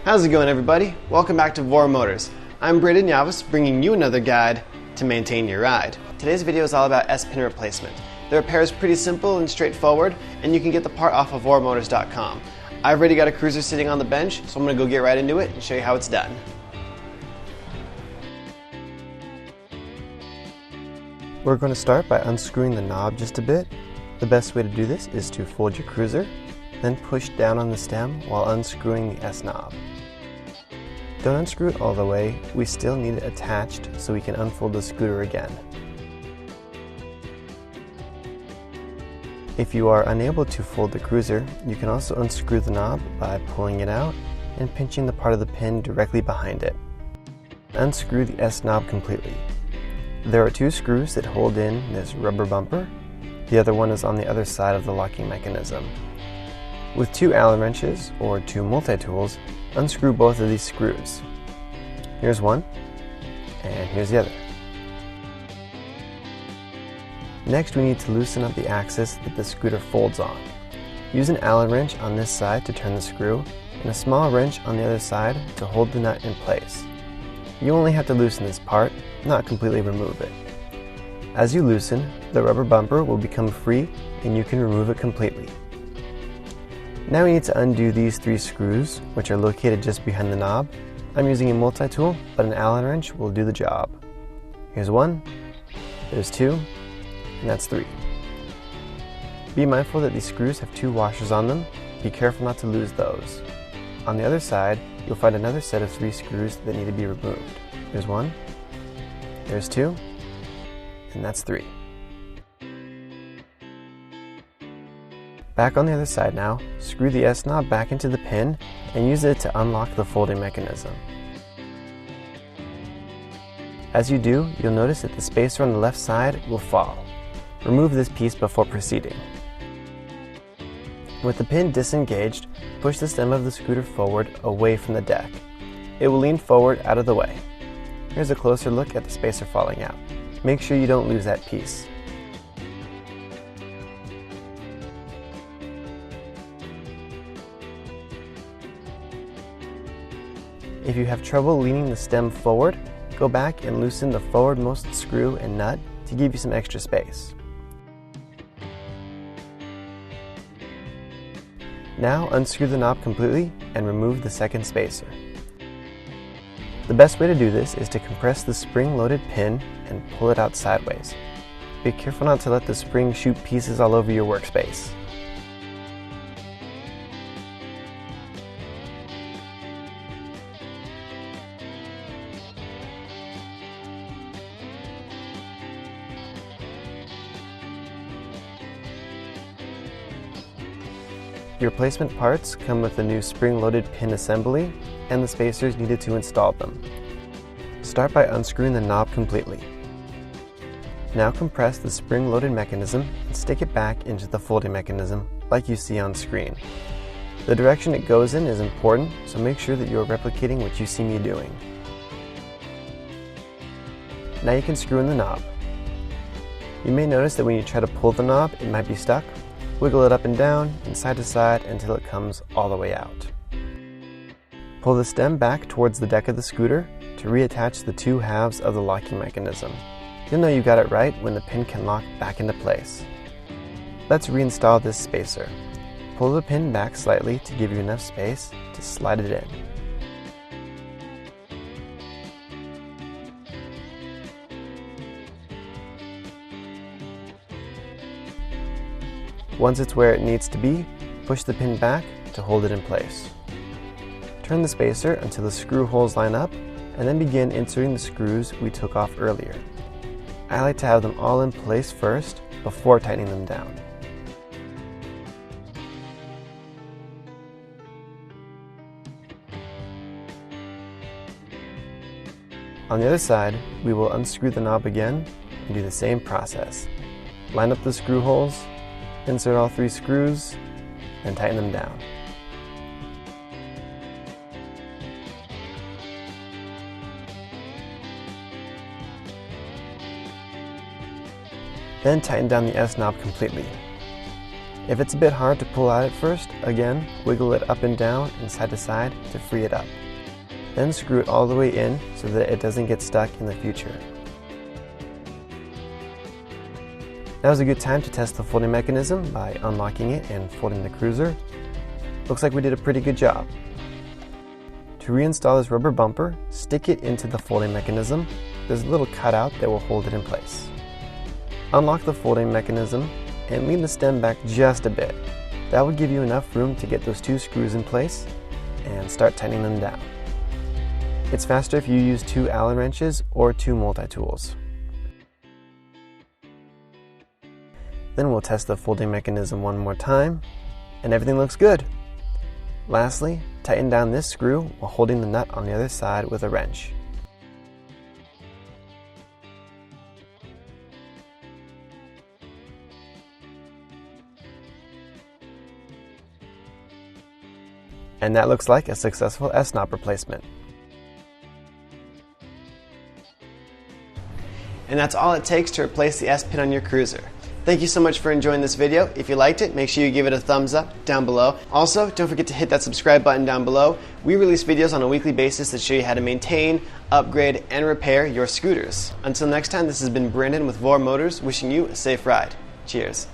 How's it going, everybody? Welcome back to Vora Motors. I'm Braden Yavis, bringing you another guide to maintain your ride. Today's video is all about S-pin replacement. The repair is pretty simple and straightforward, and you can get the part off of voramotors.com. I've already got a Cruiser sitting on the bench, so I'm going to go get right into it and show you how it's done. We're going to start by unscrewing the knob just a bit. The best way to do this is to fold your Cruiser, then push down on the stem while unscrewing the S knob. Don't unscrew it all the way, we still need it attached so we can unfold the scooter again. If you are unable to fold the Cruiser, you can also unscrew the knob by pulling it out and pinching the part of the pin directly behind it. Unscrew the S knob completely. There are two screws that hold in this rubber bumper. The other one is on the other side of the locking mechanism. With two Allen wrenches, or two multi-tools, unscrew both of these screws. Here's one, and here's the other. Next, we need to loosen up the axis that the scooter folds on. Use an Allen wrench on this side to turn the screw, and a small wrench on the other side to hold the nut in place. You only have to loosen this part, not completely remove it. As you loosen, the rubber bumper will become free and you can remove it completely. Now we need to undo these three screws, which are located just behind the knob. I'm using a multi-tool, but an Allen wrench will do the job. Here's one, there's two, and that's three. Be mindful that these screws have two washers on them. Be careful not to lose those. On the other side, you'll find another set of three screws that need to be removed. There's one, there's two, and that's three. Back on the other side now, screw the S knob back into the pin and use it to unlock the folding mechanism. As you do, you'll notice that the spacer on the left side will fall. Remove this piece before proceeding. With the pin disengaged, push the stem of the scooter forward away from the deck. It will lean forward out of the way. Here's a closer look at the spacer falling out. Make sure you don't lose that piece. If you have trouble leaning the stem forward, go back and loosen the forwardmost screw and nut to give you some extra space. Now unscrew the knob completely and remove the second spacer. The best way to do this is to compress the spring-loaded pin and pull it out sideways. Be careful not to let the spring shoot pieces all over your workspace. Your replacement parts come with the new spring-loaded pin assembly and the spacers needed to install them. Start by unscrewing the knob completely. Now compress the spring-loaded mechanism and stick it back into the folding mechanism like you see on screen. The direction it goes in is important, so make sure that you are replicating what you see me doing. Now you can screw in the knob. You may notice that when you try to pull the knob, it might be stuck. Wiggle it up and down and side to side until it comes all the way out. Pull the stem back towards the deck of the scooter to reattach the two halves of the locking mechanism. You'll know you got it right when the pin can lock back into place. Let's reinstall this spacer. Pull the pin back slightly to give you enough space to slide it in. Once it's where it needs to be, push the pin back to hold it in place. Turn the spacer until the screw holes line up, and then begin inserting the screws we took off earlier. I like to have them all in place first before tightening them down. On the other side, we will unscrew the knob again and do the same process. Line up the screw holes, insert all three screws, and tighten them down. Then tighten down the S knob completely. If it's a bit hard to pull out at first, again, wiggle it up and down and side to side to free it up. Then screw it all the way in so that it doesn't get stuck in the future. Now is a good time to test the folding mechanism by unlocking it and folding the cruiser. Looks like we did a pretty good job. To reinstall this rubber bumper, stick it into the folding mechanism. There's a little cutout that will hold it in place. Unlock the folding mechanism and lean the stem back just a bit. That will give you enough room to get those 2 screws in place and start tightening them down. It's faster if you use 2 Allen wrenches or 2 multi-tools. Then we'll test the folding mechanism one more time, and everything looks good. Lastly, tighten down this screw while holding the nut on the other side with a wrench. And that looks like a successful S-knob replacement. And that's all it takes to replace the S-pin on your cruiser. Thank you so much for enjoying this video. If you liked it, make sure you give it a thumbs up down below. Also, don't forget to hit that subscribe button down below. We release videos on a weekly basis that show you how to maintain, upgrade, and repair your scooters. Until next time, this has been Brandon with Vor Motors, wishing you a safe ride. Cheers.